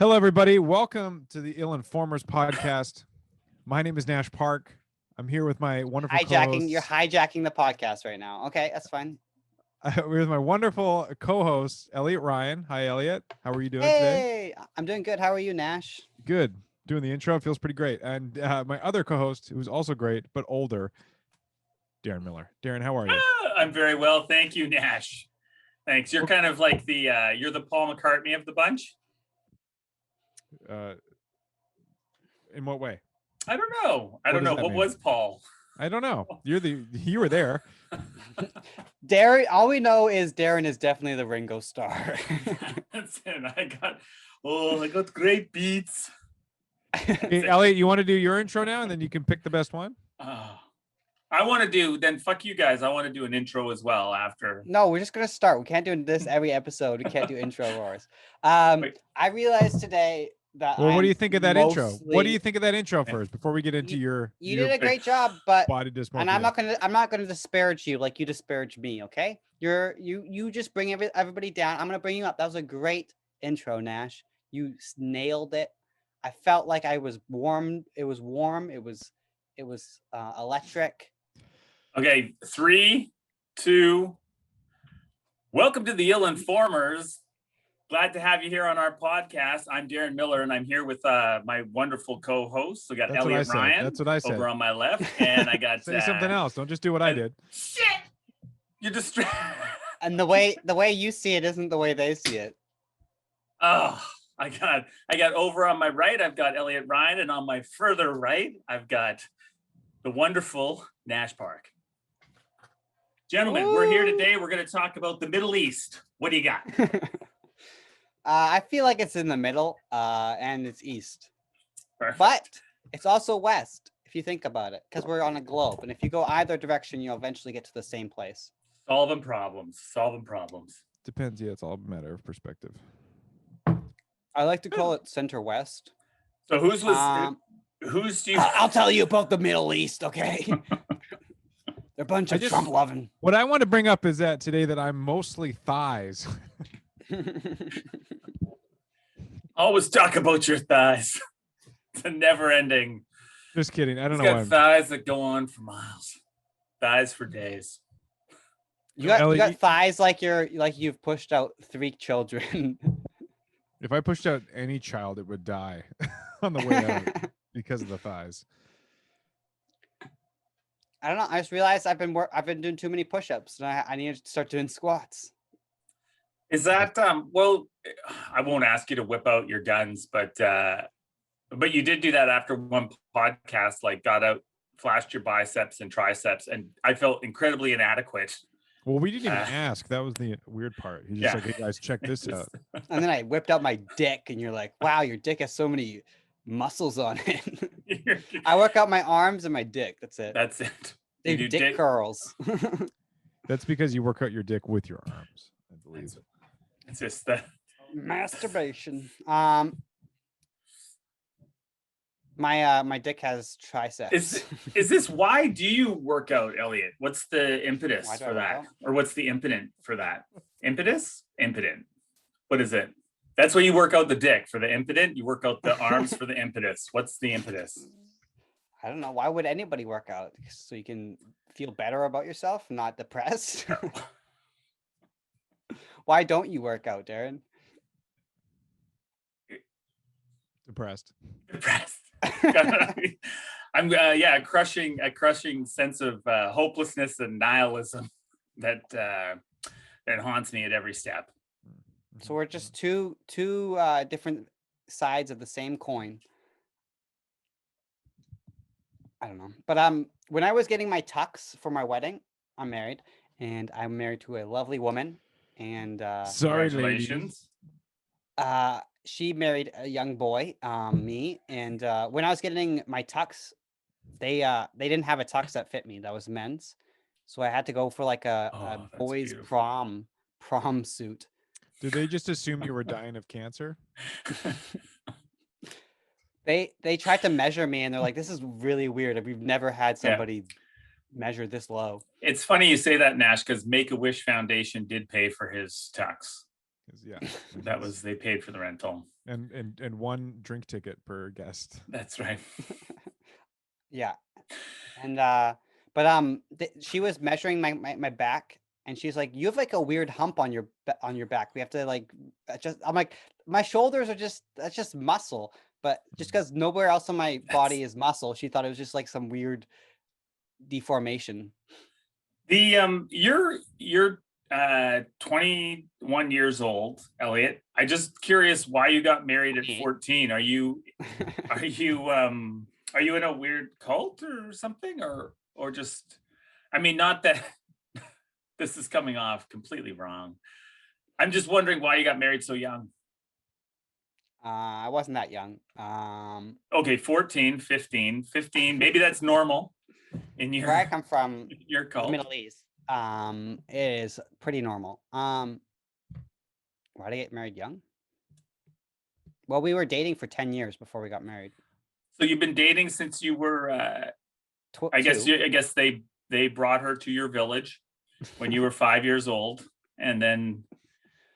Hello, everybody. Welcome to the IllInformers podcast. My name is Nash Park. I'm here with my wonderful co-hosts. You're hijacking the podcast right now. Okay, that's fine. With my wonderful co-host, Elyott Ryan. Hi, Elyott. How are you doing today? Hey, I'm doing good. How are you, Nash? Good. Doing the intro feels pretty great. And my other co-host, who's also great, but older, Darren Miller. Darren, how are you? I'm very well. Thank you, Nash. Thanks. You're kind of like you're the Paul McCartney of the bunch. In what way? I don't know. What was Paul? I don't know. You were there. Darren, all we know is Darren is definitely the Ringo Starr. That's it. I got great beats. Hey, Elyott, you want to do your intro now, and then you can pick the best one? I want to do, then fuck you guys. I want to do an intro as well after. No, we're just going to start. We can't do this every episode. We can't do intro wars. I realized today that what do you think of that intro? What do you think of that intro first before we get into your did a great job, but body dysmorphia. And I'm not gonna disparage you like you disparage me, okay? You just bring everybody down. I'm gonna bring you up. That was a great intro, Nash. You nailed it. I felt like I was warm. It was warm. It was electric. Okay, 3, 2. Welcome to the IllInformers. Glad to have you here on our podcast. I'm Darren Miller, and I'm here with my wonderful co-host. We got Elyott Ryan. That's what I said. Over on my left, and I got say something else. Don't just do what I did. Shit, you're distracted. And the way you see it isn't the way they see it. Oh, I got over on my right. I've got Elyott Ryan, and on my further right, I've got the wonderful Nash Park. Gentlemen, we're here today. We're going to talk about the Middle East. What do you got? I feel like it's in the middle, and it's east. Perfect. But it's also west, if you think about it, because we're on a globe. And if you go either direction, you'll eventually get to the same place. Solving problems. Depends. Yeah, it's all a matter of perspective. I like to call it center west. So who's do you... I'll tell you about the Middle East, okay? They're a bunch of Trump loving. What I want to bring up is that today that I'm mostly thighs. Always talk about your thighs. It's a never ending. Just kidding. I don't know. Got thighs that go on for miles. Thighs for days. You got thighs like you've pushed out 3 children. If I pushed out any child, it would die on the way out because of the thighs. I don't know. I just realized I've been doing too many push-ups, and I need to start doing squats. Is that well? I won't ask you to whip out your guns, but you did do that after one podcast. Like, got out, flashed your biceps and triceps, and I felt incredibly inadequate. Well, we didn't even ask. That was the weird part. He's just like, "Hey guys, check this out." And then I whipped out my dick, and you're like, "Wow, your dick has so many muscles on it." I work out my arms and my dick. That's it. That's it. They do dick curls. That's because you work out your dick with your arms, I believe. It's just that masturbation. My dick has triceps. Is this why do you work out, Elyott? What's the impetus for that? Or what's the impotent for that? Impetus? Impotent. What is it? That's why you work out the dick for the impotent. You work out the arms for the impetus. What's the impetus? I don't know. Why would anybody work out? So you can feel better about yourself, not depressed? Why don't you work out, Darren? Depressed. I'm a crushing sense of hopelessness and nihilism that haunts me at every step. So we're just two different sides of the same coin. I don't know. But when I was getting my tux for my wedding, I'm married, and I'm married to a lovely woman. And sorry, congratulations. She married a young boy, me. And when I was getting my tux, they didn't have a tux that fit me. That was men's, so I had to go for like a boys' beautiful. prom suit. Did they just assume you were dying of cancer? They tried to measure me, and they're like, "This is really weird. We've never had somebody measure this low." It's funny you say that, Nash, because Make-A-Wish Foundation did pay for his tux. Yeah, That was, they paid for the rental. and one drink ticket per guest. That's right. Yeah. And she was measuring my back, and she's like, "You have like a weird hump on your back. We have to like adjust." I'm like, "My shoulders are that's just muscle." But just because nowhere else on my body is muscle, she thought it was just like some weird deformation. The you're 21 years old, Elyott. I just curious why you got married at 14. Are you in a weird cult or something, or just, I mean, not that this is coming off completely wrong. I'm just wondering why you got married so young. I wasn't that young. Okay, 14, 15, maybe that's normal in Where I your come from, your the cult. Middle East, is pretty normal. Why did I get married young? Well, we were dating for 10 years before we got married. So you've been dating since you were I guess they brought her to your village when you were 5 years old, and then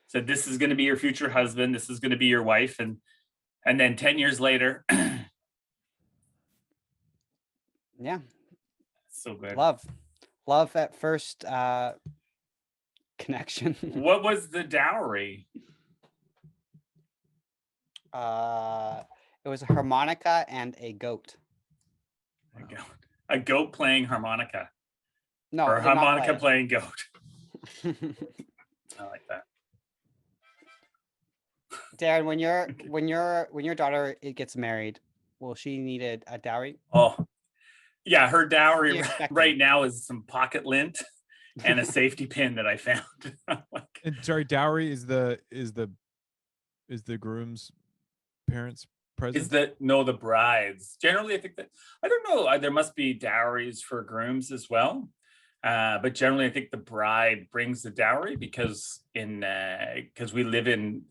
said, "This is going to be your future husband. This is going to be your wife," and then 10 years later, Yeah, so good. love at first connection. What was the dowry? It was a harmonica and a goat. A goat playing harmonica, No, or I did not harmonica play playing goat. it. I like that. Darren, when your daughter gets married, will she need a dowry? Oh, yeah, her dowry You're expecting. right now is some pocket lint and a safety pin that I found. And sorry, dowry is the groom's parents present? The brides. Generally, I think that, I don't know, there must be dowries for grooms as well. But generally, I think the bride brings the dowry because we live in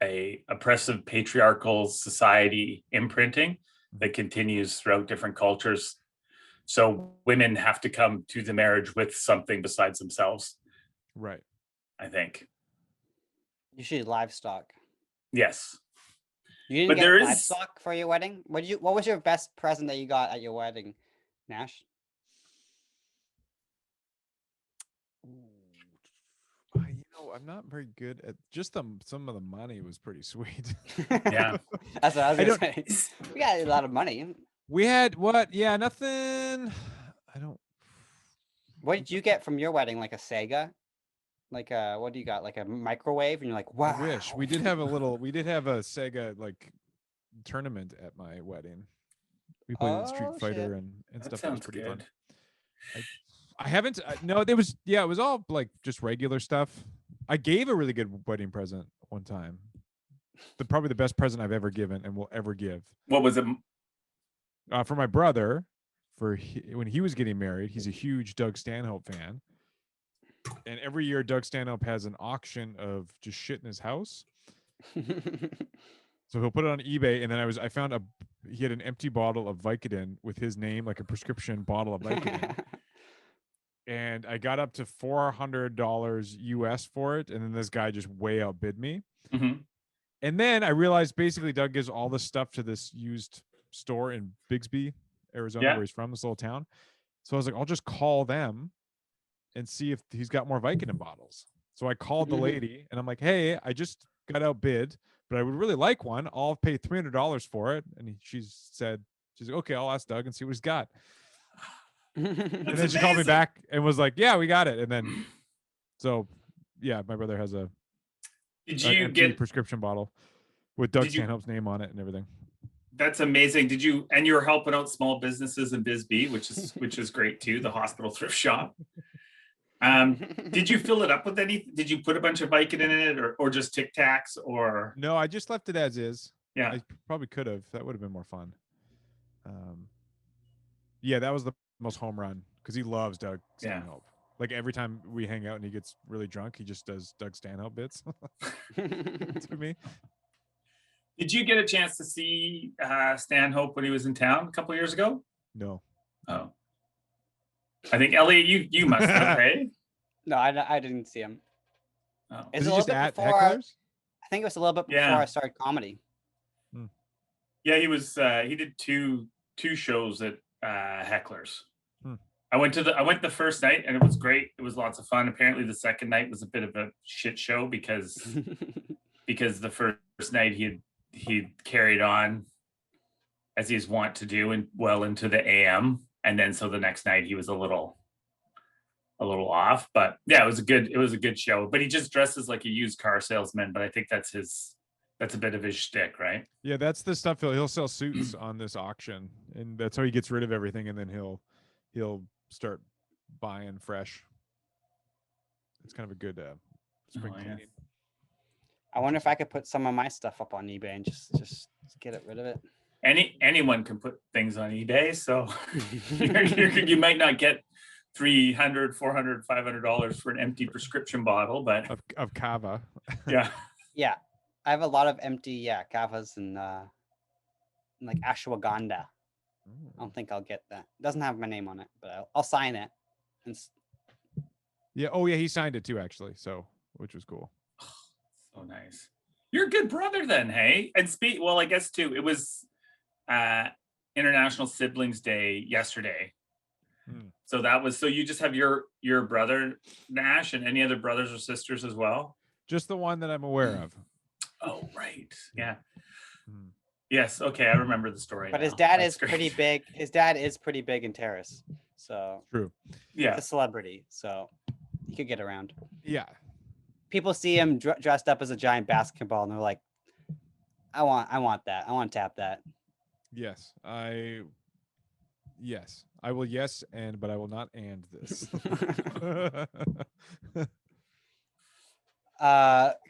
a oppressive patriarchal society imprinting that continues throughout different cultures. So women have to come to the marriage with something besides themselves. Right. I think. Usually livestock. Yes. You didn't get livestock for your wedding? What was your best present that you got at your wedding, Nash? I'm not very good at just some of the money was pretty sweet. Yeah. That's what I was gonna say. We got a lot of money. We had what? Yeah, nothing. I don't. What did you get from your wedding? Like a Sega? Like what do you got? Like a microwave? And you're like, wow. I wish we did have a Sega like tournament at my wedding. We played Street Fighter and stuff. That was pretty fun. I haven't. No, it was all like just regular stuff. I gave a really good wedding present one time. Probably the best present I've ever given and will ever give. What was it? For my brother, when he was getting married. He's a huge Doug Stanhope fan. And every year Doug Stanhope has an auction of just shit in his house. So he'll put it on eBay, and then I found he had an empty bottle of Vicodin with his name, like a prescription bottle of Vicodin. And I got up to $400 US for it, and then this guy just way outbid me. Mm-hmm. And then I realized basically Doug gives all this stuff to this used store in Bisbee, Arizona, where he's from, this little town. So I was like, I'll just call them and see if he's got more Vicodin bottles. So I called the lady, and I'm like, hey, I just got outbid, but I would really like one. I'll pay $300 for it. And she's like, okay, I'll ask Doug and see what he's got. And then she called me back and was like, yeah, we got it. And then, so yeah, my brother has an empty prescription bottle with Doug Stanhope's name on it and everything. That's amazing. And you were helping out small businesses in Bisbee, which is great too, the hospital thrift shop. Did you fill it up with anything? Did you put a bunch of Vicodin in it, or just Tic Tacs, or? No, I just left it as is. Yeah. I probably could have. That would have been more fun. Yeah, that was the most home run because he loves Doug Stanhope. Like every time we hang out and he gets really drunk, he just does Doug Stanhope bits to me. Did you get a chance to see Stanhope when he was in town a couple of years ago? No. Oh. I think Elyott, you must have, hey? No, I didn't see him. Oh. Is he it just a little bit at before? Hecklers? think it was a little bit before Yeah. I started comedy. Yeah, he was. He did two shows at Heckler's. Hmm. I went the first night and it was great. It was lots of fun. Apparently, the second night was a bit of a shit show because the first night he carried on as he's wont to do and well into the AM, and then so the next night he was a little off. But yeah, it was a good show. But he just dresses like a used car salesman. But I think that's a bit of his shtick, right? Yeah, that's the stuff he'll sell suits on this auction, and that's how he gets rid of everything, and then he'll start buying fresh. It's kind of a good spring yeah. cleaning. I wonder if I could put some of my stuff up on eBay and just get rid of it. Anyone can put things on eBay, so you might not get $300, $400, $500 for an empty prescription bottle, but Of kava. yeah. Yeah, I have a lot of empty kavas and like ashwagandha. I don't think I'll get that. It doesn't have my name on it, but I'll sign it. And Yeah. Oh yeah, he signed it too, actually. So, which was cool. So nice. You're a good brother then, hey? And well, I guess too, it was International Siblings Day yesterday. So you just have your brother Nash and any other brothers or sisters as well? Just the one that I'm aware of. Oh, right. Yeah. Yes. Okay. I remember the story. But now. his dad That's is great. pretty big. His dad is pretty big in Terrace. So True. Yeah. he's a celebrity. So he could get around. Yeah. People see him dressed up as a giant basketball and they're like, I want that. I want to tap that. Yes. I will but I will not and this.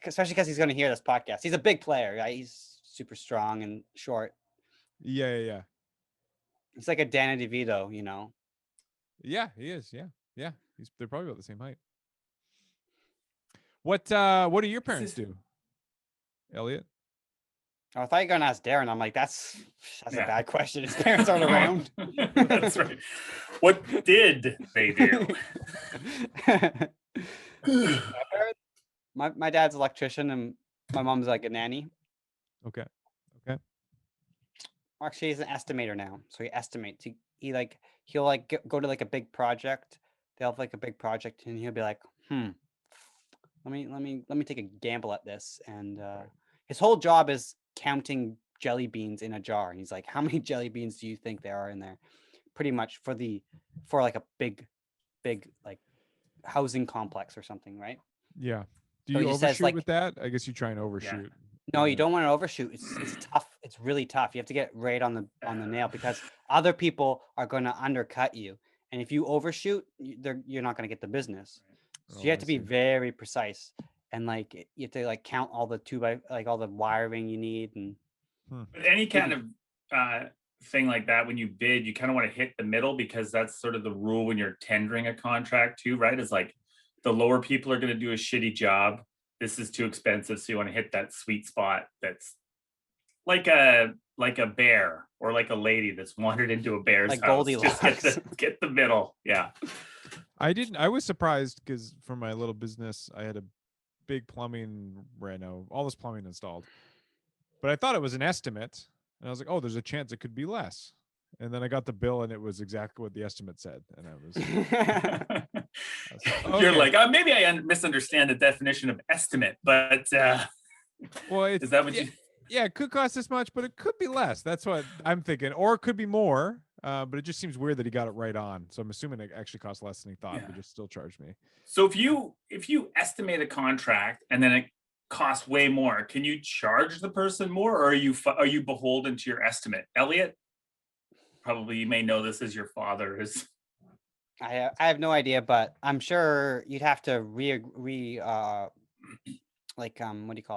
Especially because he's going to hear this podcast. He's a big player, right? He's super strong and short. Yeah. It's like a Danny DeVito, you know. Yeah, he is. Yeah. They're probably about the same height. What do your parents do, Elyott? Oh, I thought you were going to ask Darren. I'm like, that's a Yeah. bad question. His parents aren't around. That's right. What did they do? My dad's an electrician and my mom's like a nanny. Okay. Actually, he's an estimator now, so he estimates. He'll go to like a big project. They'll have like a big project, and he'll be like, let me take a gamble at this. And his whole job is counting jelly beans in a jar. And he's like, how many jelly beans do you think there are in there? Pretty much for like a big like housing complex or something, right? Yeah. Do So you he just says, overshoot like- with that? I guess you try and overshoot. No, you don't want to overshoot. It's tough. It's really tough. You have to get right on the nail because other people are going to undercut you. And if you overshoot, you're not going to get the business. So you have to be very precise. And like you have to like count all the all the wiring you need. And But any kind of thing like that, when you bid, you kind of want to hit the middle because that's sort of the rule when you're tendering a contract too, right? It's like the lower people are going to do a shitty job. This is too expensive, so you want to hit that sweet spot that's like a bear or like a lady that's wandered into a bear's like house. Goldilocks. Just get the middle. Yeah. I was surprised because for my little business, I had a big plumbing reno, all this plumbing installed. But I thought it was an estimate. And I was like, oh, there's a chance it could be less. And then I got the bill and it was exactly what the estimate said. And I was You're okay. like, maybe I misunderstand the definition of estimate, but well, is that what you? Yeah, it could cost this much, but it could be less. That's what I'm thinking. Or it could be more. But it just seems weird that he got it right on. So I'm assuming it actually cost less than he thought, but just still charged me. So if you estimate a contract and then it costs way more, can you charge the person more, or are you beholden to your estimate? Elyott, probably you may know this as your father is. I have no idea, but I'm sure you'd have to what do you call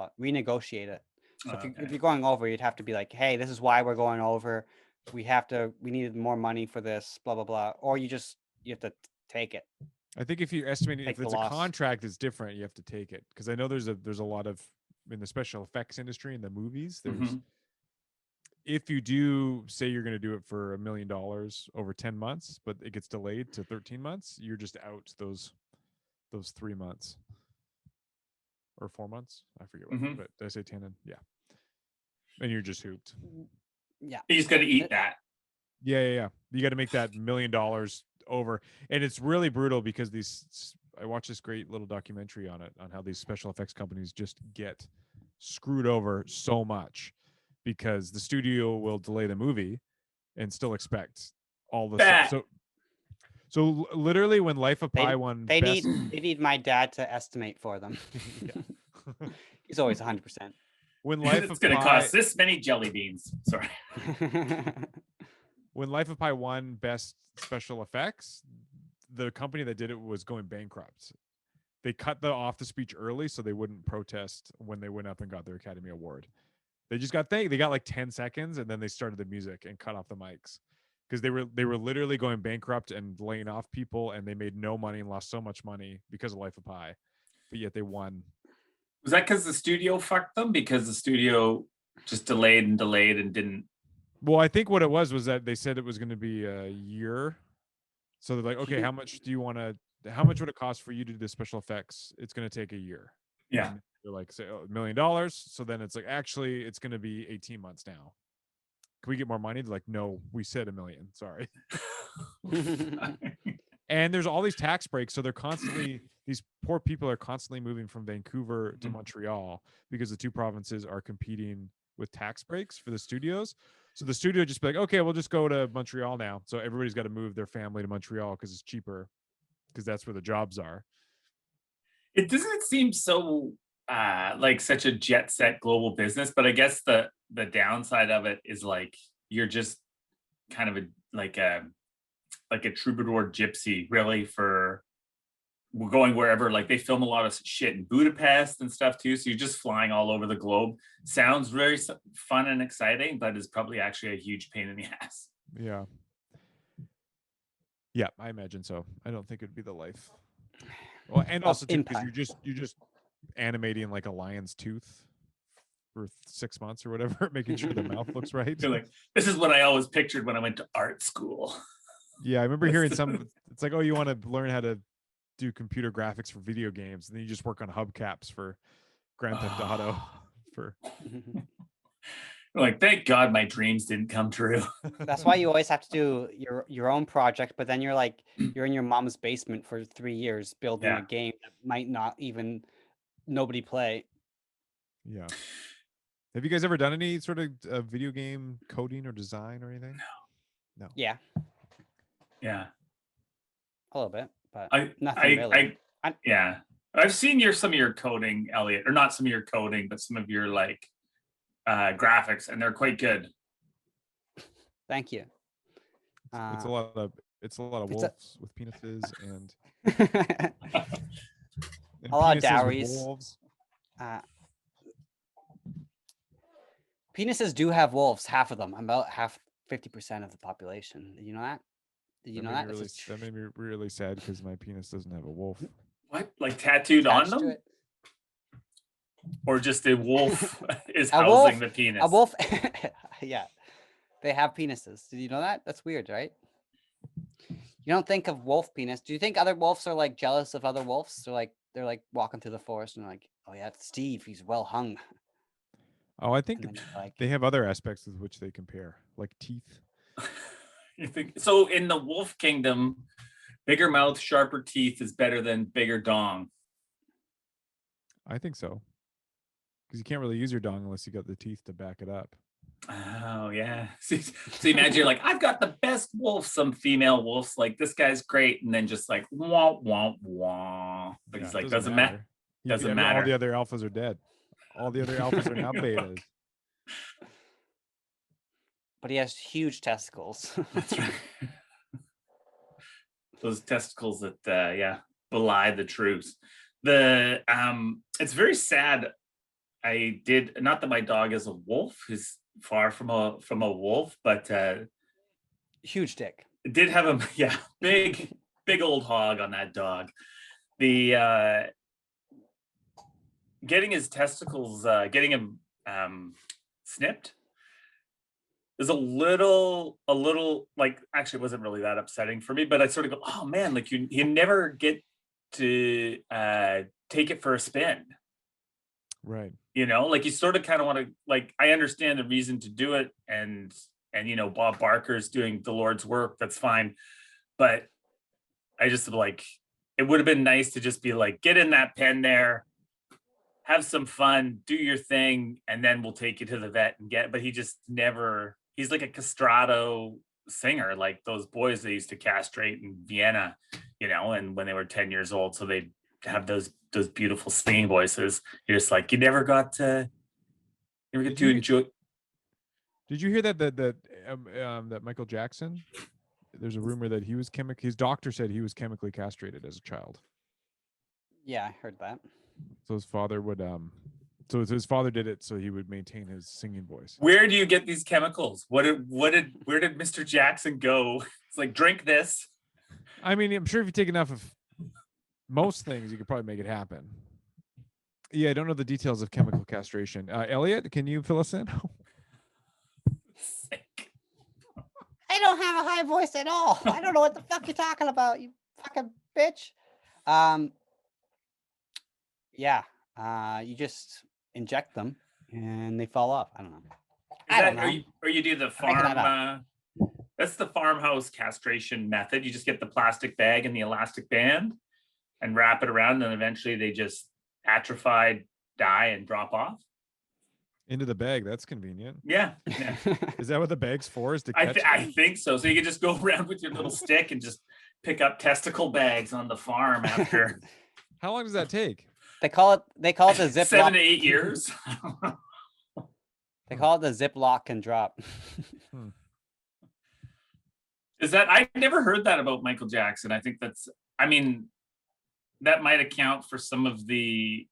it? Renegotiate it. So if you're going over, you'd have to be like, hey, this is why we're going over. We needed more money for this, blah, blah, blah. Or you have to take it. I think if you're estimating, Take if it's the a loss. contract, it's different. You have to take it. Because I know there's a lot of, in the special effects industry, in the movies, there's, if you do say you're going to do it for $1 million over 10 months, but it gets delayed to 13 months, you're just out those 3 months. or 4 months. I forget what, Mhm. but did I say tannin? Yeah. And you're just hooped. Yeah. You just got to eat that. Yeah. You got to make that $1 million over, and it's really brutal because I watched this great little documentary on it, on how these special effects companies just get screwed over so much because the studio will delay the movie and still expect all the That. so literally when Life of Pi won They best, need my dad to estimate for them. yeah. He's always 100%. When Life It's of going to Pi cost this many jelly beans. Sorry. when Life of Pi won best special effects, the company that did it was going bankrupt. They cut off the speech early so they wouldn't protest when they went up and got their Academy Award. They just got they got like 10 seconds and then they started the music and cut off the mics because they were literally going bankrupt and laying off people, and they made no money and lost so much money because of Life of Pi, but yet they won. Was that because the studio fucked them? Because the studio just delayed and didn't. Well, I think what it was that they said it was going to be a year. So they're like, okay, how much would it cost for you to do the special effects? It's going to take a year. Yeah. And they're like, say, $1 million. So then it's like, actually, it's going to be 18 months now. Can we get more money? They're like, no, we said $1 million. Sorry. And there's all these tax breaks. So they're constantly, these poor people are constantly moving from Vancouver to Montreal because the two provinces are competing with tax breaks for the studios. So the studio just be like, okay, we'll just go to Montreal now. So everybody's got to move their family to Montreal because it's cheaper, because that's where the jobs are. It doesn't seem so like such a jet set global business, but I guess the downside of it is like you're just kind of like a troubadour gypsy, really, for going wherever. Like they film a lot of shit in Budapest and stuff too, so you're just flying all over the globe. Sounds very fun and exciting, but is probably actually a huge pain in the ass. Yeah, I imagine so. I don't think it'd be the life. Well, and also too, because you're just animating like a lion's tooth for 6 months or whatever, making sure the mouth looks right. You're like, this is what I always pictured when I went to art school. Yeah, I remember hearing some. It's like, oh, you want to learn how to do computer graphics for video games, and then you just work on hubcaps for Grand Theft Auto. For like, thank God my dreams didn't come true. That's why you always have to do your own project, but then you're like, you're in your mom's basement for 3 years building a game that might not even nobody play. Yeah. Have you guys ever done any sort of video game coding or design or anything? No. Yeah. Yeah. A little bit, but nothing really. Yeah. I've seen some of your coding, Elyott, or not some of your coding, but some of your like graphics, and they're quite good. Thank you. It's a lot of wolves with penises and a lot of dowries. Wolves. Penises do have wolves, half of them. I'm about 50% of the population. Did you know that? Did you know that? That made me really sad because my penis doesn't have a wolf. What? Like tattooed on them? Or just a wolf is housing the penis? A wolf. Yeah. They have penises. Did you know that? That's weird, right? You don't think of wolf penis. Do you think other wolves are like jealous of other wolves? They're like walking through the forest and like, oh yeah, it's Steve. He's well hung. Oh, I think they have other aspects with which they compare, like teeth. You think so? In the wolf kingdom, bigger mouth, sharper teeth is better than bigger dong. I think so, because you can't really use your dong unless you got the teeth to back it up. Oh yeah. So imagine you're like, I've got the best wolf. Some female wolves like, this guy's great, and then just like wah wah wah. But he's like, doesn't matter. Doesn't matter. All the other alphas are dead. All the other alphas are now betas. But he has huge testicles. That's right. Those testicles that belie the truth. It's very sad. I did not that my dog is a wolf. He's far from a wolf, but huge dick. Did have him, big old hog on that dog. The getting his testicles, getting him snipped is a little like, actually it wasn't really that upsetting for me, but I sort of go, oh man, like you never get to take it for a spin. Right. You know, like you sort of kind of want to, like, I understand the reason to do it, and you know, Bob Barker's doing the Lord's work. That's fine, but I just like, it would have been nice to just be like, get in that pen there, have some fun, do your thing, and then we'll take you to the vet and get. But he just never. He's like a castrato singer, like those boys they used to castrate in Vienna, you know, and when they were 10 years old, so they have those beautiful singing voices. You're just like, you never got to enjoy. Did you hear that that Michael Jackson? There's a rumor that he was his doctor said he was chemically castrated as a child. Yeah, I heard that. So his father would so his father did it so he would maintain his singing voice. Where do you get these chemicals? Where did Mr. Jackson go? It's like, drink this. I mean, I'm sure if you take enough of most things, you could probably make it happen. Yeah, I don't know the details of chemical castration. Elyott, can you fill us in? Sick. I don't have a high voice at all. I don't know what the fuck you're talking about, you fucking bitch. Yeah. You just inject them and they fall off. I don't know. I don't know. Or you do the farm. That's the farmhouse castration method. You just get the plastic bag and the elastic band and wrap it around, and eventually they just atrophy, die, and drop off. Into the bag. That's convenient. Yeah. Is that what the bag's for? Is to catch? I think so. So you can just go around with your little stick and just pick up testicle bags on the farm after. How long does that take? They call it the Ziploc. 7 to 8 years. They call it the Ziploc and drop. Is that, I never heard that about Michael Jackson. I think that's, I mean, that might account for some of the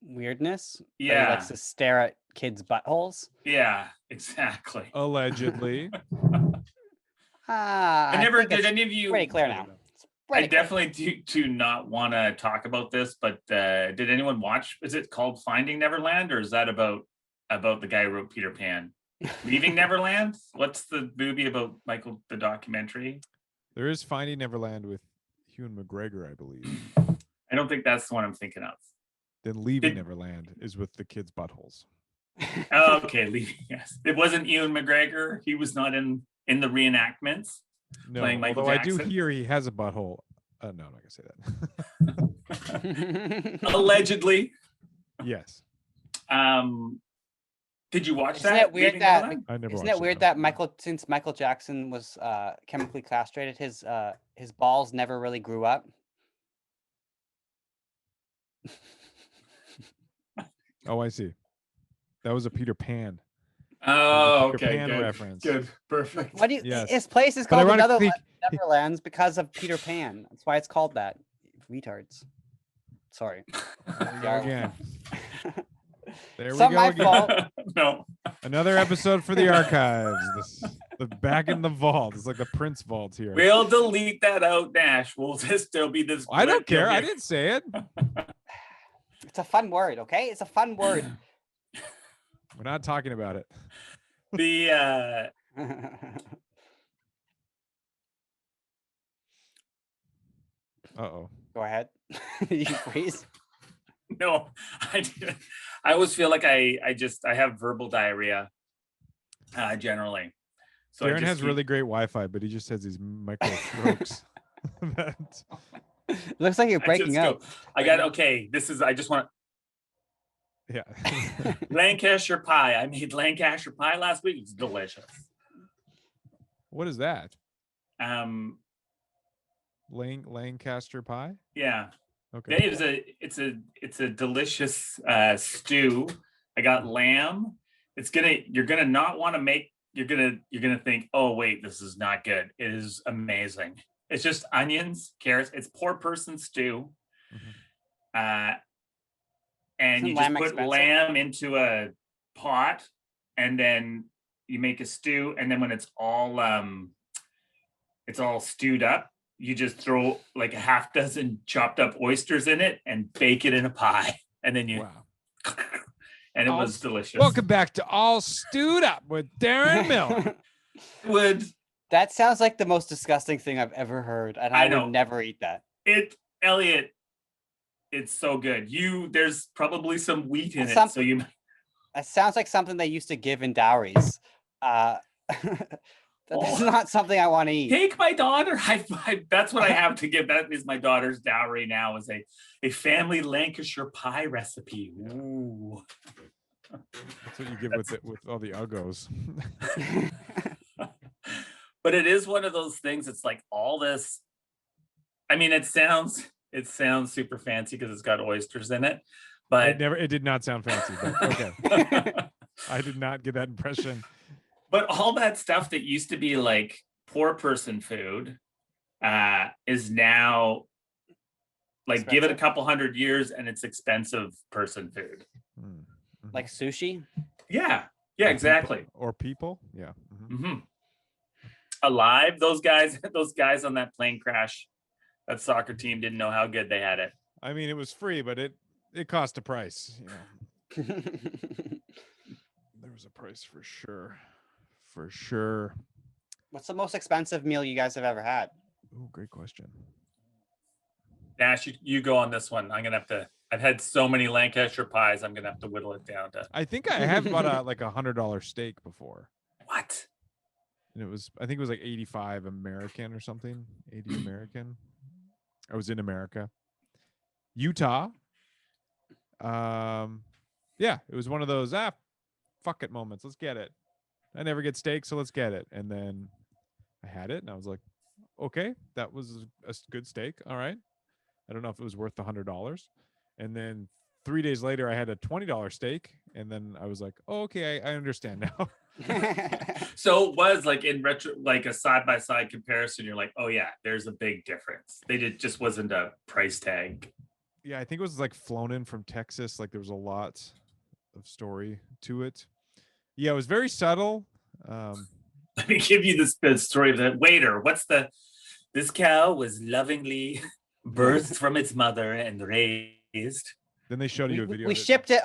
weirdness. Yeah. He likes to stare at kids' buttholes. Yeah, exactly. Allegedly. I never did any of you. Pretty clear now. I definitely do not want to talk about this, but did anyone watch? Is it called Finding Neverland, or is that about the guy who wrote Peter Pan? Leaving Neverland? What's the movie about Michael, the documentary? There is Finding Neverland with Ewan McGregor, I believe. I don't think that's the one I'm thinking of. Then Leaving Neverland is with the kids' buttholes. Oh, okay, Leaving. Yes, it wasn't Ewan McGregor. He was not in the reenactments. No, playing Michael although Jackson. I do hear he has a butthole. No, I'm not gonna say that. Allegedly. Yes. Did you watch Isn't that? it weird Leaving that Neverland? I never isn't watched it weird that since Michael Jackson was chemically castrated, his balls never really grew up? Oh, I see. That was a Peter Pan. Oh, Peter okay. Pan Good. reference. Good. Perfect. What do you? Yes. His place is But called ironically, Neverlands because of Peter Pan. That's why it's called that. Retards. Sorry. There we go again. There It's we not go my again. fault. No. Another episode for the archives. The back in the vault. It's like the Prince vault here. We'll delete that out, Nash. There'll be this. I don't blip, care. I there'll be- didn't say it. It's a fun word, okay? It's a fun word. We're not talking about it. The Uh-oh. Go ahead. You freeze. no, I always feel like I have verbal diarrhea generally. So Darren has really great Wi-Fi, but he just has these micro strokes. Looks like you're breaking up. okay. I just want Yeah. Lancashire pie. I made Lancashire pie last week. It's delicious. What is that? Um, Lancaster pie? yeah. Okay. It's a delicious stew. I got lamb. You're gonna not want to make. You're gonna think, oh wait, this is not good. It is amazing. It's just onions, carrots. It's poor person stew. Mm-hmm. And Isn't you just lamb put expensive? lamb into a pot, and then you make a stew. And then when it's all stewed up, you just throw like a half dozen chopped up oysters in it and bake it in a pie. And then Wow. and it was delicious. Welcome back to All Stewed Up with Darren Miller. That sounds like the most disgusting thing I've ever heard, and I know. would never eat that. Elyott, It's so good. There's probably some wheat in That's it, so you. That sounds like something they used to give in dowries. That's not something I want to eat. Take my daughter. That's what I have to give. That is my daughter's dowry now, is a family Lancashire pie recipe. Ooh. That's what you give with all the uggos. But it is one of those things. It's like all this. I mean, it sounds super fancy because it's got oysters in it, but it did not sound fancy. But okay, I did not get that impression. But all that stuff that used to be like poor person food is now like Expensive. give it a couple hundred years and it's expensive person food. Mm-hmm. Like sushi? Yeah, Or exactly. People. Yeah. Mm-hmm. Alive, those guys on that plane crash, that soccer team didn't know how good they had it. I mean, it was free, but it cost a price. There was a price for sure. For sure. What's the most expensive meal you guys have ever had? Oh, great question. Nash, you go on this one. I'm gonna have to. I've had so many Lancashire pies. I'm gonna have to whittle it down to. I think I have bought a $100 steak before. What? And I think it was like 85 American or something. 80 American. I was in America. Utah. Yeah, it was one of those fuck it moments. Let's get it. I never get steak, so let's get it. And then I had it, and I was like, okay, that was a good steak. All right. I don't know if it was worth the $100. And then 3 days later, I had a $20 steak, and then I was like, oh, okay, I understand now. So it was like in retro, like a side-by-side comparison. You're like, oh yeah, there's a big difference. Just wasn't a price tag. Yeah, I think it was like flown in from Texas. Like there was a lot of story to it. Yeah, it was very subtle. Let me give you the story of the waiter. This cow was lovingly birthed from its mother and raised. Then they showed you a video. We shipped it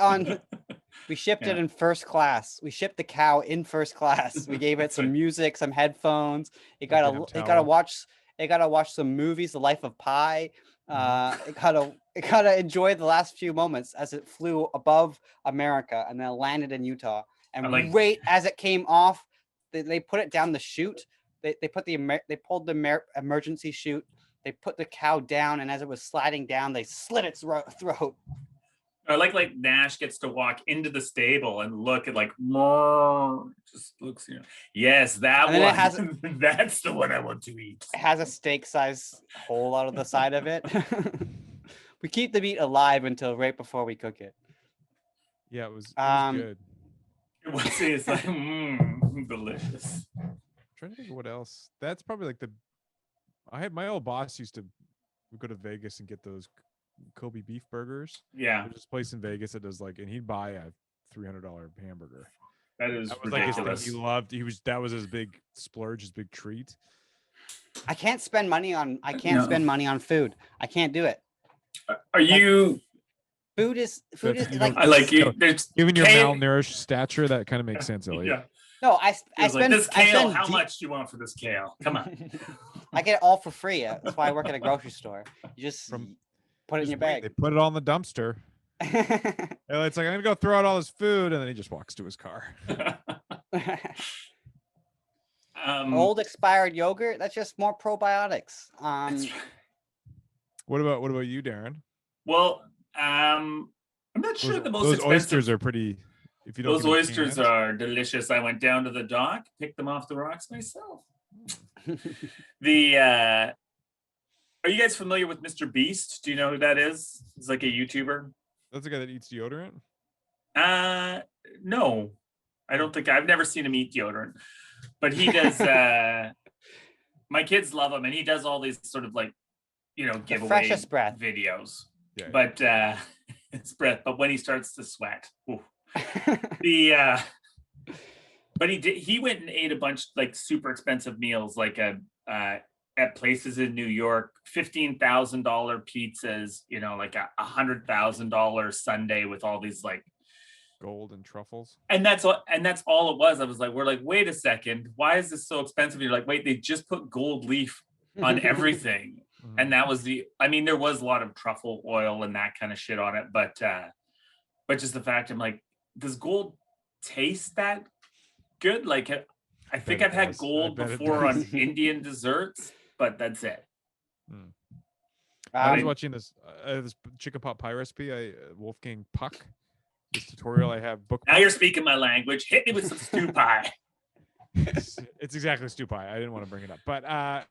it in first class. We shipped the cow in first class. We gave it some music, some headphones. It gotta watch some movies, The Life of Pi. It gotta enjoy the last few moments as it flew above America and then landed in Utah. And right as it came off, they put it down the chute. They pulled the emergency chute. They put the cow down, and as it was sliding down, they slit its throat. I like Nash gets to walk into the stable and look at just looks, yes, that one. That's the one I want to eat. It has a steak size hole out of the side of it. We keep the meat alive until right before we cook it. Yeah, it was good. It's like delicious. I'm trying to think of what else. That's probably like my old boss used to go to Vegas and get those Kobe beef burgers. Yeah, there's this place in Vegas that does and he'd buy a $300 hamburger. That was ridiculous. Like his thing he loved. That was his big splurge, his big treat. I can't spend money on food. I can't do it. Are you? Food is like I like you. Given your malnourished stature, that kind of makes sense, Elyott. Yeah. No, I spend this kale. How much do you want for this kale? Come on. I get it all for free. That's why I work at a grocery store. You just put it in your bag. They put it on the dumpster. It's like, I'm gonna go throw out all this food, and then he just walks to his car. Old expired yogurt. That's just more probiotics. What about you, Darren? Well, I'm not sure the most those expensive. Oysters are pretty. If you don't, those oysters are delicious. I went down to the dock, picked them off the rocks myself. Are you guys familiar with Mr. Beast? Do you know who that is? He's like a YouTuber. That's the guy that eats deodorant? No. I don't think I've never seen him eat deodorant. But he does my kids love him, and he does all these sort of giveaway videos. Yeah. But it's breath, but when he starts to sweat. But he went and ate a bunch super expensive meals at places in New York, $15,000 pizzas, like $100,000 sundae with all these gold and truffles. And that's all it was. I was like, wait a second, why is this so expensive? You're like, wait, they just put gold leaf on everything. And that was there was a lot of truffle oil and that kind of shit on it, but just the fact, I'm like, does gold taste that good? Like, I think I've had gold before on Indian desserts, but that's it. I was watching this chicken pot pie recipe. Wolfgang Puck, this tutorial I have book. Now you're speaking my language. Hit me with some stew pie. It's exactly stew pie. I didn't want to bring it up, but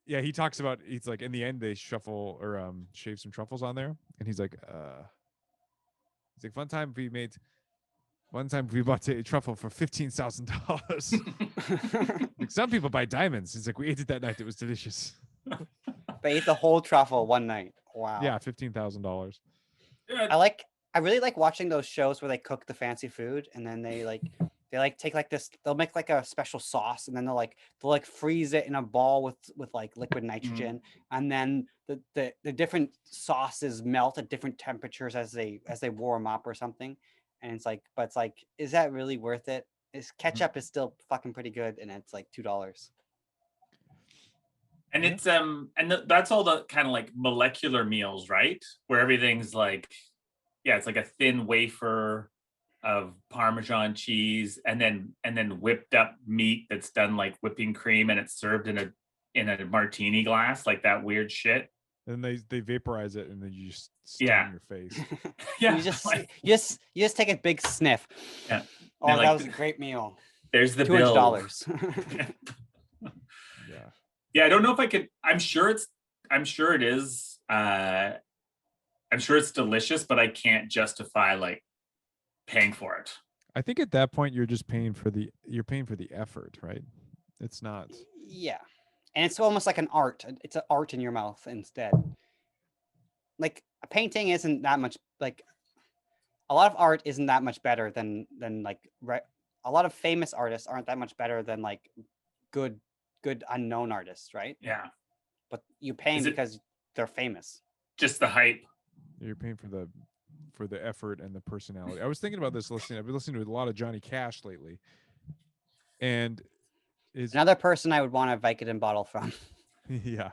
yeah, he talks about, he's like, in the end they shuffle or shave some truffles on there, and he's like one time we bought a truffle for $15,000. Like, some people buy diamonds. He's like, we ate it that night. It was delicious. They ate the whole truffle one night. Wow. Yeah, $15,000. I really like watching those shows where they cook the fancy food, and then they take like this, they'll make like a special sauce, and then they'll freeze it in a ball with like liquid nitrogen, and then the different sauces melt at different temperatures as they warm up or something. And it's like, is that really worth it? Ketchup is still fucking pretty good, and it's like $2. And it's that's all the kind of like molecular meals, right? Where everything's like, yeah, it's like a thin wafer of Parmesan cheese, and then whipped up meat that's done like whipping cream, and it's served in a martini glass, like that weird shit. And they vaporize it, and then you just stick it in your face. Yeah, you just take a big sniff. Yeah. Oh, that was a great meal. There's the $200. Yeah, I don't know if I could. I'm sure it is. I'm sure it's delicious, but I can't justify like paying for it. I think at that point you're paying for the effort, right? It's not. Yeah, and it's almost like an art. It's an art in your mouth instead. Like, a painting isn't that much, like, a lot of art isn't that much better than like a lot of famous artists aren't that much better than like good unknown artists, right? Yeah. But you pay because they're famous. Just the hype. You're paying for the effort and the personality. I was thinking about this I've been listening to a lot of Johnny Cash lately. And another person I would want a Vicodin bottle from. Yeah.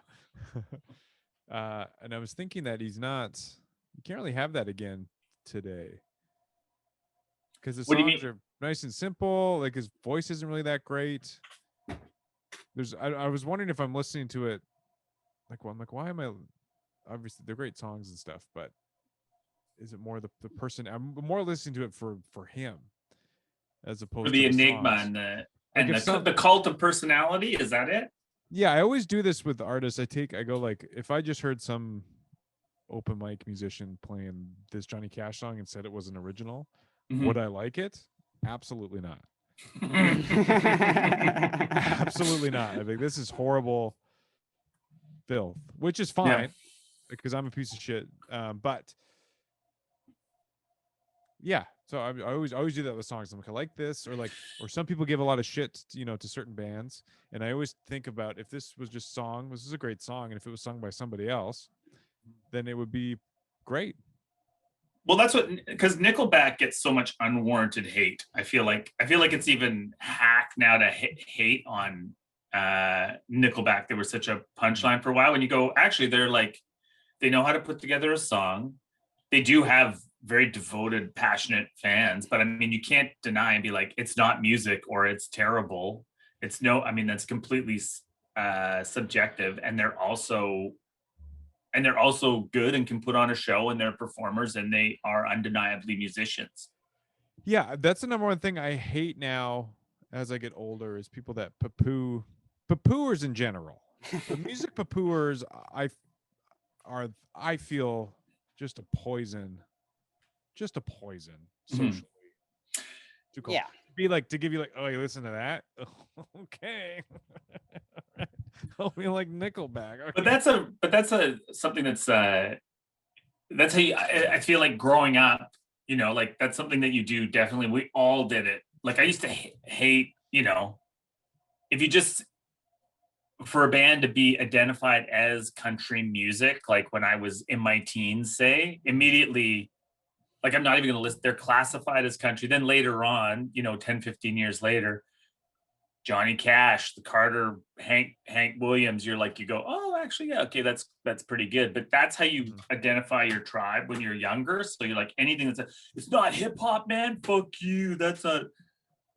And I was thinking that you can't really have that again today. Because the songs are nice and simple. Like, his voice isn't really that great. I was wondering if I'm listening to it, like, well, I'm like, why am I? Obviously, they're great songs and stuff, but is it more the person? I'm more listening to it for him, as opposed to the enigma songs. and the cult of personality. Is that it? Yeah, I always do this with artists. I go like, if I just heard some open mic musician playing this Johnny Cash song and said it was an original, would I like it? Absolutely not. Absolutely not. I think this is horrible filth, which is fine because I'm a piece of shit. But yeah, so I always do that with songs. I'm like, I like this, or some people give a lot of shit, to certain bands, and I always think about, if this was just song, this is a great song, and if it was sung by somebody else, then it would be great. Well, that's because Nickelback gets so much unwarranted hate. I feel like it's even hack now to hate on Nickelback. They were such a punchline for a while. When you go, actually, they're like, they know how to put together a song. They do have very devoted, passionate fans, but I mean, you can't deny and be like, it's not music or it's terrible. That's completely subjective, and they're also good and can put on a show, and they're performers, and they are undeniably musicians. Yeah, that's the number one thing I hate now as I get older, is people that poo-pooers in general. The music poo-pooers, I feel just a poison socially. Yeah. Be like, to give you like, oh, you listen to that? Okay. Oh, we like Nickelback. Okay. But that's something that's how I feel like growing up, like that's something that you do. Definitely. We all did it. Like, I used to hate, if you just, for a band to be identified as country music, like when I was in my teens, say, immediately, like, I'm not even going to list, they're classified as country. Then later on, 10, 15 years later, Johnny Cash, the Carter, Hank Williams, you go, oh, actually, yeah, okay, that's pretty good. But that's how you identify your tribe when you're younger. So you're like, anything that's it's not hip hop, man. Fuck you. That's a,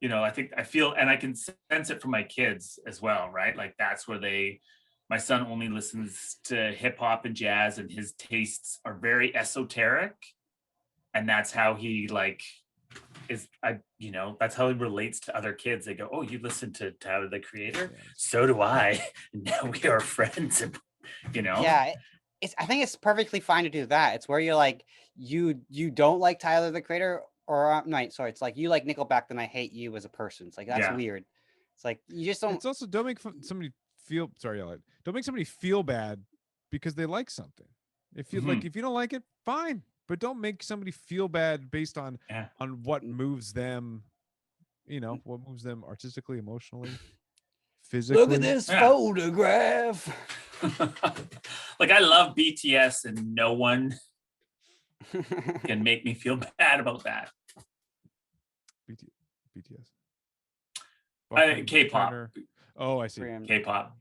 I feel, and I can sense it from my kids as well, right? Like that's where my son only listens to hip hop and jazz, and his tastes are very esoteric, and that's how he that's how he relates to other kids. They go, oh, you listen to Tyler the Creator? So do I. Now we are friends. Yeah, I think it's perfectly fine to do that. It's where you're like, you don't like Tyler the Creator, or no, sorry, it's like you like Nickelback, then I hate you as a person. It's like that's weird. It's like you just don't. It's also don't make somebody feel Elyott. Don't make somebody feel bad because they like something. If you if you don't like it, fine. But don't make somebody feel bad based on what moves them, what moves them artistically, emotionally, physically. Look at this photograph. Like I love BTS, and no one can make me feel bad about that. BTS. K-pop. Turner. Oh, I see. K-pop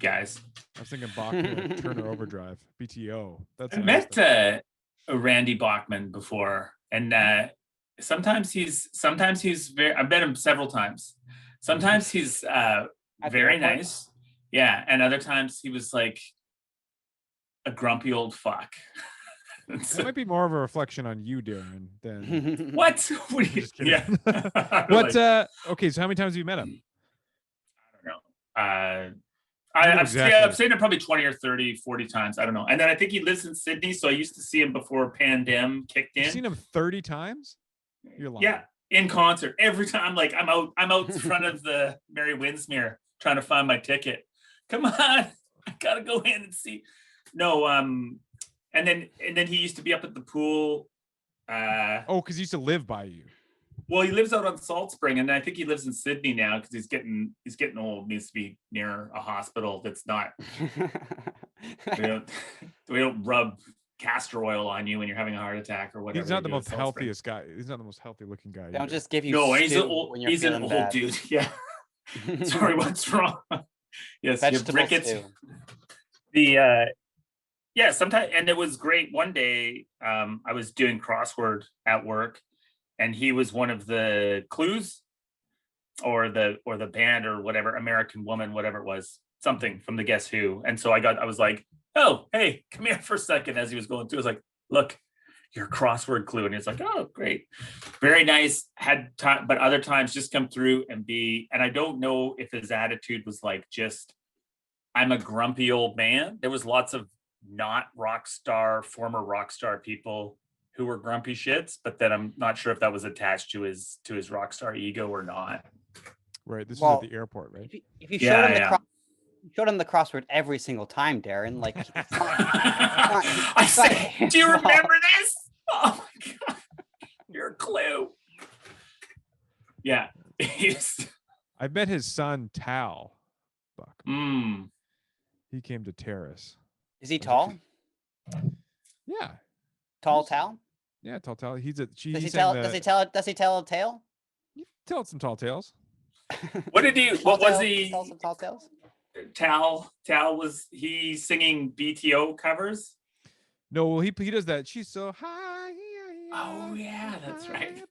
guys. I was thinking Bachman, Turner Overdrive, BTO. That's I met Randy Bachman before, and sometimes he's very. I've met him several times. Sometimes he's very nice, and other times he was like a grumpy old fuck. That might be more of a reflection on you, Darren, than what? What are you, just kidding. What? Okay, so how many times have you met him? I don't know. I've seen him probably 20 or 30, 40 times. I don't know. And then I think he lives in Sydney, so I used to see him before pandemic kicked in. You've seen him 30 times? You're lying. Yeah, in concert. Every time, like I'm out in front of the Mary Winsmere trying to find my ticket. Come on, I gotta go in and see. No, and then he used to be up at the pool. Because he used to live by you. Well, he lives out on Salt Spring, and I think he lives in Sydney now because he's getting old. Needs to be near a hospital that's not. we don't rub castor oil on you when you're having a heart attack or whatever. He's not the most healthiest guy. He's not the most healthy looking guy. Don't just give you. No, he's an old dude. Yeah. Sorry, what's wrong? Yes, vegetable rickets. stew. Sometimes, and it was great. One day, I was doing crossword at work. And he was one of the clues or the band or whatever, American Woman, whatever it was, something from the Guess Who. And so I was like, oh, hey, come here for a second. As he was going through, I was like, look, your crossword clue. And he's like, oh, great. Very nice. Had time, but other times just come through and I don't know if his attitude was like, just, I'm a grumpy old man. There was lots of not former rock star people who were grumpy shits, but then I'm not sure if that was attached to his rock star ego or not. Right. This is at the airport, right? If you showed him showed him the crossword every single time, Darren, like I said, do you remember this? Oh my god, you're a clue. Yeah. I met his son Tal Bachman. He came to Terrace. Is he tall? Yeah. Tall Tal? Yeah, tall Tal. Does he tell a tale? He told some tall tales. What was he? Tell some tall tales? Tal was he singing BTO covers? No, well he does that. She's so high. Oh yeah, that's right.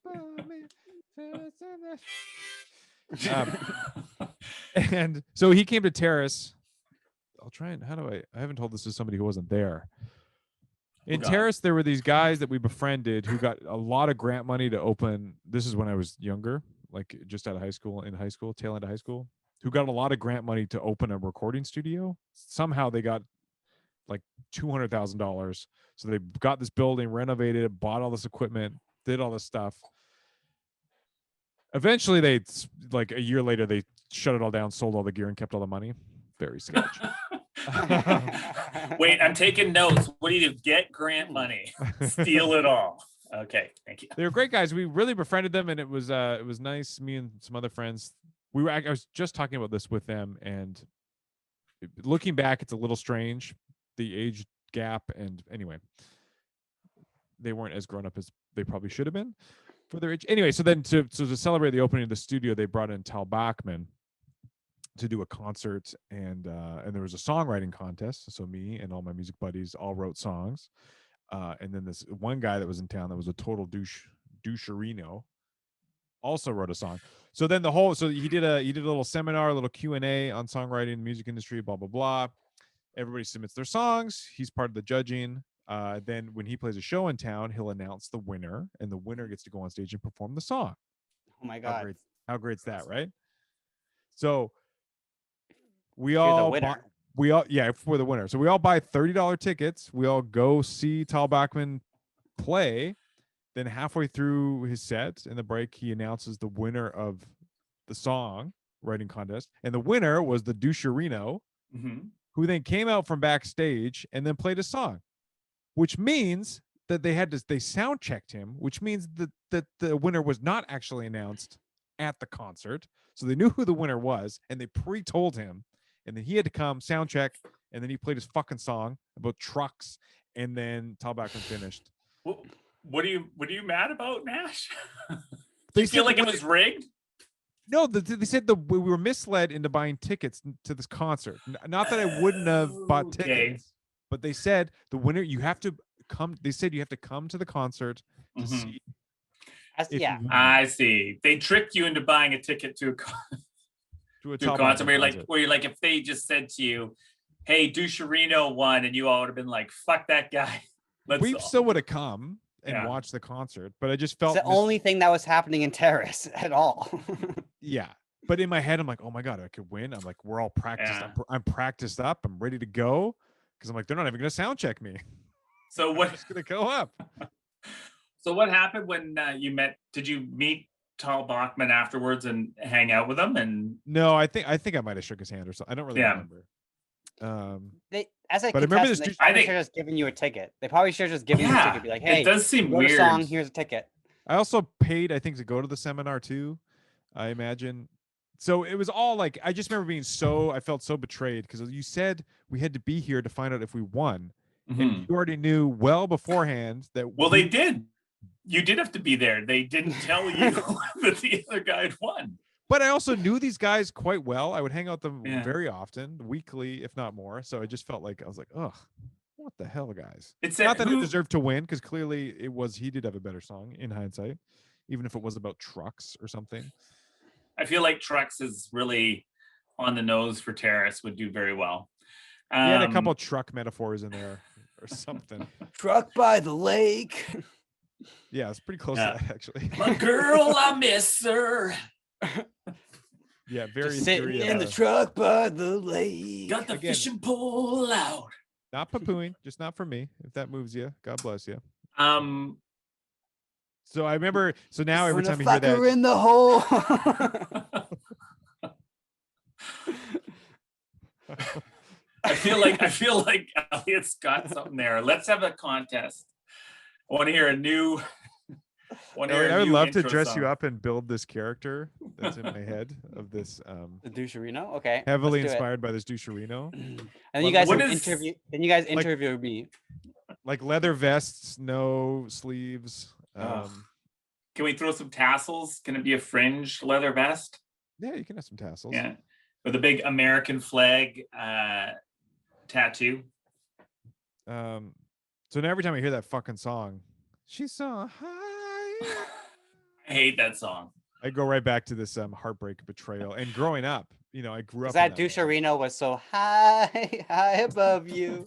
And so he came to Terrace. I'll try and I haven't told this to somebody who wasn't there. In Terrace, there were these guys that we befriended who got a lot of grant money to open. This is when I was younger, like just out of tail end of high school, who got a lot of grant money to open a recording studio. Somehow they got like $200,000. So they got this building, renovated, bought all this equipment, did all this stuff. Eventually, like a year later, they shut it all down, sold all the gear, and kept all the money. Very sketch. Wait, I'm taking notes. What do you do? Get grant money, steal it all. Okay, thank you. They were great guys. We really befriended them, and it was nice. Me and some other friends. I was just talking about this with them, and looking back, it's a little strange, the age gap. And anyway, they weren't as grown up as they probably should have been for their age. Anyway, so then to celebrate the opening of the studio, they brought in Talbachmann to do a concert, and there was a songwriting contest. So me and all my music buddies all wrote songs. And then this one guy that was in town that was a total doucherino also wrote a song. So then he did a little seminar, a little Q&A on songwriting, music industry, blah blah blah. Everybody submits their songs. He's part of the judging. Then when he plays a show in town, he'll announce the winner, and the winner gets to go on stage and perform the song. Oh my God. How great's that, right? So we You're all the winner. for the winner. So we all buy $30 tickets. We all go see Talbachmann play. Then halfway through his set in the break, he announces the winner of the song writing contest. And the winner was the doucherino, who then came out from backstage and then played a song, which means that they sound checked him, which means that the winner was not actually announced at the concert. So they knew who the winner was, and they pre-told him, and then he had to come sound check, and then he played his fucking song about trucks, and then Talbachmann finished. What are you mad about, Nash? They you feel like it was rigged? No, they said we were misled into buying tickets to this concert. Not that I wouldn't have bought tickets, but they said the winner, you have to come. They said you have to come to the concert to see. I see. They tricked you into buying a ticket to a concert where you're like, if they just said to you, "Hey, doucherino won," and you all would have been like, "Fuck that guy." We still would have come and watched the concert, but I just felt it's the only thing that was happening in Terrace at all. Yeah, but in my head, I'm like, oh my God, I could win. I'm like, we're all practiced. Yeah. I'm practiced up. I'm ready to go, because I'm like, they're not even gonna sound check me. So what? I'm just gonna go up. So what happened when you met? Did you meet Bachman afterwards and hang out with him? And no, I think I might have shook his hand or something. I don't really remember. As a but I remember contestant, they probably should have just given you a ticket. They probably should have just given you a ticket. Be like, hey, it does seem wrote weird. a song, here's a ticket. I also paid, I think, to go to the seminar too, I imagine. So it was all like, I just remember I felt so betrayed, because you said we had to be here to find out if we won. And you already knew well beforehand that. Well, they did. You did have to be there. They didn't tell you that the other guy had won. But I also knew these guys quite well. I would hang out with them very often, weekly, if not more. So I just felt like, I was like, ugh, what the hell, guys? It's not that he deserved to win, because clearly he did have a better song in hindsight, even if it was about trucks or something. I feel like trucks is really on the nose for Terrace, would do very well. He had a couple truck metaphors in there or something. Truck by the lake. Yeah, it's pretty close to that, actually. My girl, I miss her. Yeah, very just sitting in the truck by the lake. Got the fishing pole out. Not poo-pooing, just not for me. If that moves you, God bless you. So I remember. So now every time you hear that, in the hole. I feel like Elliott's got something there. Let's have a contest. I want to hear a new. I would love to dress you up and build this character that's in my head of this. The doucherino. Okay. Heavily inspired by this doucherino. And then you guys interview me. Like leather vests, no sleeves. Can we throw some tassels? Can it be a fringe leather vest? Yeah, you can have some tassels. Yeah, with a big American flag tattoo. So now every time I hear that fucking song, she's so high. I hate that song. I go right back to this heartbreak, betrayal, and growing up. I grew up. That doucherino was so high above you.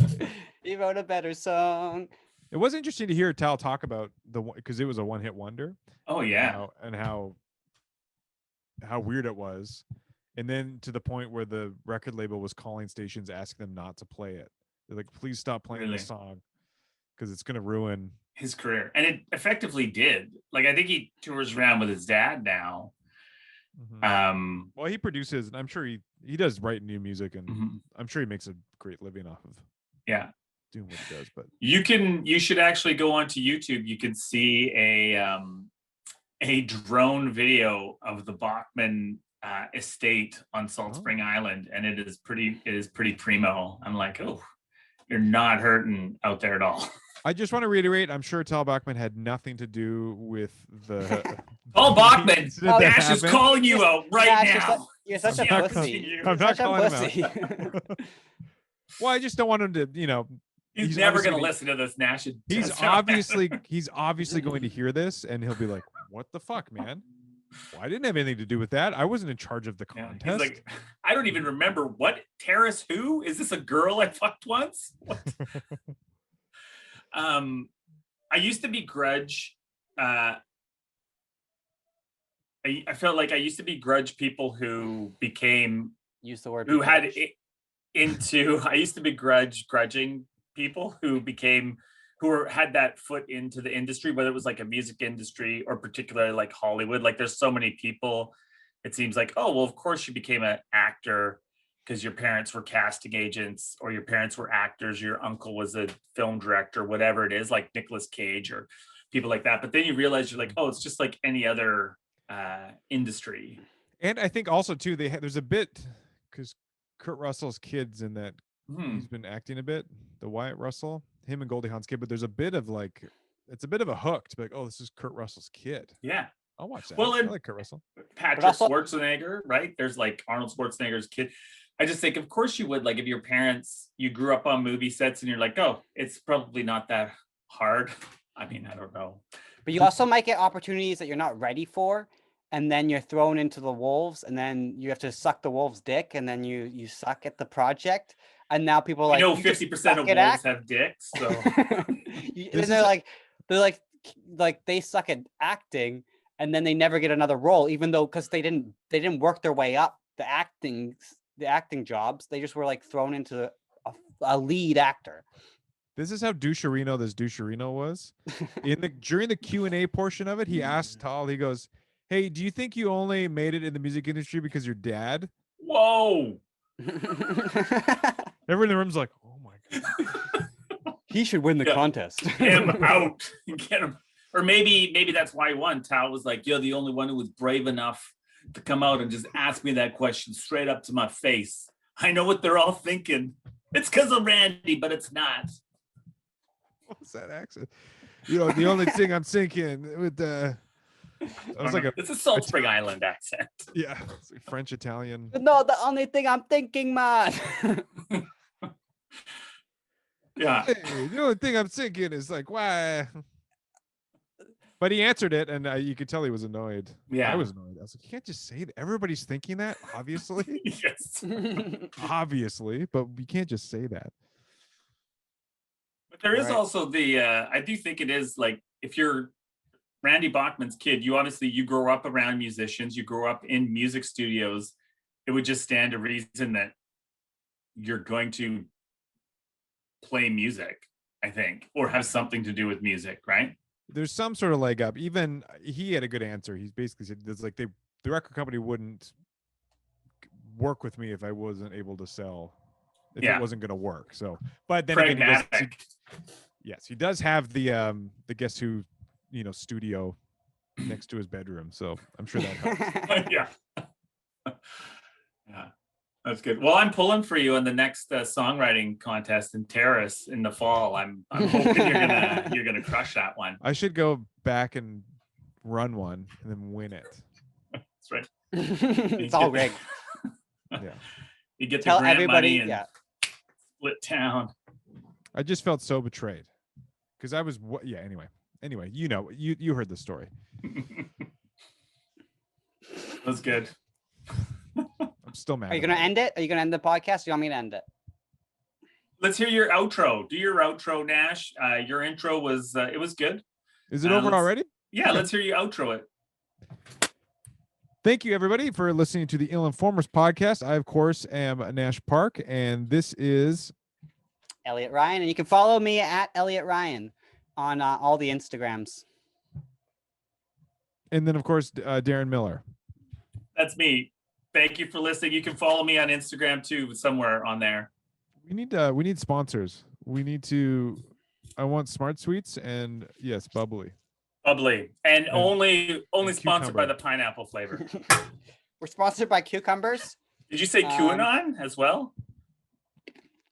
He wrote a better song. It was interesting to hear Tal talk about because it was a one-hit wonder. Oh yeah, and how weird it was, and then to the point where the record label was calling stations asking them not to play it. They're like, "Please stop playing this song because it's going to ruin his career," and it effectively did. Like I think he tours around with his dad now. Mm-hmm. Well, he produces, and I'm sure he does write new music, and I'm sure he makes a great living off of doing what he does. But you should actually go onto YouTube. You can see a drone video of the Bachman estate on Salt Spring Island, and it is pretty primo. I'm like, oh, you're not hurting out there at all. I just want to reiterate, I'm sure Talbachmann had nothing to do with the Talbachmann, Nash is calling you out right now. You're such Yeah, a pussy. you. You're I'm not such a calling him out. pussy. Well, I just don't want him to, He's never obviously going to listen to this, Nash. It He's doesn't matter. obviously going to hear this, and he'll be like, "What the fuck, man? Well, I didn't have anything to do with that. I wasn't in charge of the Yeah, contest." he's like, I don't even remember what Terrace. Who is this? A girl I fucked once? What? I used to begrudge. I felt like I used to begrudge people who became Use the word. who had begrudge. into. I used to grudging people who became had that foot into the industry, whether it was like a music industry or particularly like Hollywood. Like there's so many people. It seems like, oh well, of course you became an actor because your parents were casting agents or your parents were actors. Your uncle was a film director, whatever it is, like Nicolas Cage or people like that. But then you realize you're like, oh, it's just like any other industry. And I think also too, there's a bit because Kurt Russell's kids in that he's been acting a bit, the Wyatt Russell, him and Goldie Hawn's kid, but there's a bit of like, it's a bit of a hook to be like, oh, this is Kurt Russell's kid. Yeah. I'll watch that. Well, I like Kurt Russell. Patrick Schwarzenegger, right? There's like Arnold Schwarzenegger's kid. I just think, of course you would. Like if your parents, you grew up on movie sets and you're like, oh, it's probably not that hard. I mean, I don't know. But you also might get opportunities that you're not ready for, and then you're thrown into the wolves, and then you have to suck the wolf's dick, and then you suck at the project, and now people are like, 50% of wolves have dicks, so and they're like they suck at acting, and then they never get another role, even though because they didn't work their way up the acting jobs. They just were like thrown into a lead actor. This is how doucherino was. During the Q&A portion of it, he asked Tal, he goes, "Hey, do you think you only made it in the music industry because your dad?" Whoa. Everyone in the room's like, "Oh my god." He should win the contest. Get him out. Get him. Or maybe that's why he won. Tal was like, you're the only one who was brave enough to come out and just ask me that question straight up to my face. I know what they're all thinking. It's because of Randy, but it's not. What's that accent? The only thing I'm thinking with the... It's a Salt Spring Island accent. Yeah, it's like French Italian. No, the only thing I'm thinking, man. Yeah. Hey, the only thing I'm thinking is like, why? But he answered it, and you could tell he was annoyed. Yeah, I was annoyed. I was like, you can't just say that. Everybody's thinking that, obviously. Yes. Obviously, but we can't just say that. But there is also the, I do think it is like, if you're Randy Bachman's kid, you grow up around musicians, you grow up in music studios. It would just stand to reason that you're going to play music, I think, or have something to do with music, right? There's some sort of leg up. Even he had a good answer. He's basically said, "There's like the record company wouldn't work with me if I wasn't able to sell, if it wasn't going to work." So, but then again, he does have the Guess Who, studio next to his bedroom. So I'm sure that helps. Yeah. Yeah. That's good. Well, I'm pulling for you in the next songwriting contest in Terrace in the fall. I'm hoping you're gonna crush that one. I should go back and run one and then win it. That's right. It's all rigged. Yeah. You get Tell the grant everybody, money and split town. I just felt so betrayed because I was Anyway, you heard the story. That's good. I'm still mad. Are you gonna end it? Are you gonna end the podcast? Or you want me to end it? Let's hear your outro. Do your outro, Nash. Your intro was it was good. Is it over already? Yeah, let's hear you outro it. Thank you, everybody, for listening to the IllInformers podcast. I, of course, am Nash Park, and this is Elyott Ryan, and you can follow me at Elyott Ryan on all the Instagrams. And then, of course, Darren Miller. That's me. Thank you for listening. You can follow me on Instagram too, somewhere on there. We need sponsors. I want Smart Sweets and yes, bubbly. And only and sponsored by cucumber. the pineapple flavor. We're sponsored by Cucumbers. Did you say QAnon as well?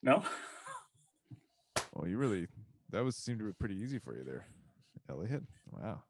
No. Well, that seemed to be pretty easy for you there, Elyott. Wow.